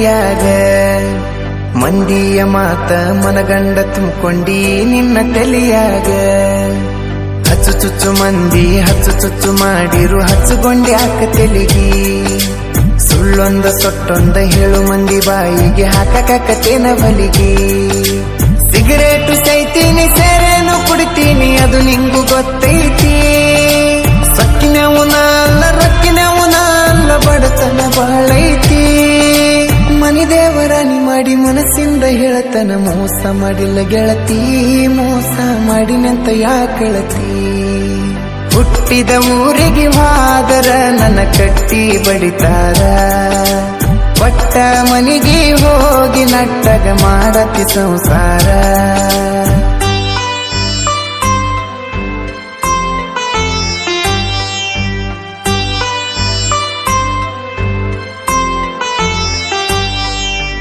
ಕೈಯಾಗ ಮಂದಿಯ ಮಾತ ಮನಗಂಡ ತುಂಬಿಕೊಂಡಿ ನಿನ್ನ ತಲೆಯಾಗ ಹಚ್ಚು ಚುಚ್ಚು ಮಂದಿ ಹಚ್ಚು ಚುಚ್ಚು ಮಾಡಿರು ಹಚ್ಚುಕೊಂಡಿ ಹಾಕ ತೆಲಿಗಿ ಸುಳ್ಳೊಂದ ಸೊಟ್ಟೊಂದ ಹೇಳು ಮಂದಿ ಬಾಯಿಗೆ ಹಾಕಕತ್ತೇನ ಬಲಿಗಿ ಸಿಗರೇಟು ಸೈತೀನಿ ಸೇರೇನು ಕುಡಿತೀನಿ ಅದು ನಿಂಗು ಗೊತ್ತೈತಿ ಸಕ್ಕಿನವುನ ಅಲ್ಲ ರಕ್ಕಿನವುನ ಅಲ್ಲ ಬಡತನ ಬಾಳೈತಿ ಮನಿ ದೇವರಾಣಿ ಮಾಡಿ ಮನಸ್ಸಿಂದ ಹೇಳತನ ಮೋಸ ಮಾಡಿಲ್ಲ ಗೆಳತಿ ಮೋಸ ಮಾಡಿನಂತ ಯಾಕಳತಿ ಹುಟ್ಟಿದ ಊರಿಗೆ ಹಾದರ ನನ್ನ ಕಟ್ಟಿ ಬಡಿತಾರ ಒಟ್ಟ ಮನಿಗೆ ಹೋಗಿ ನಟ್ಟಗ ಮಾಡತಿ ಸಂಸಾರ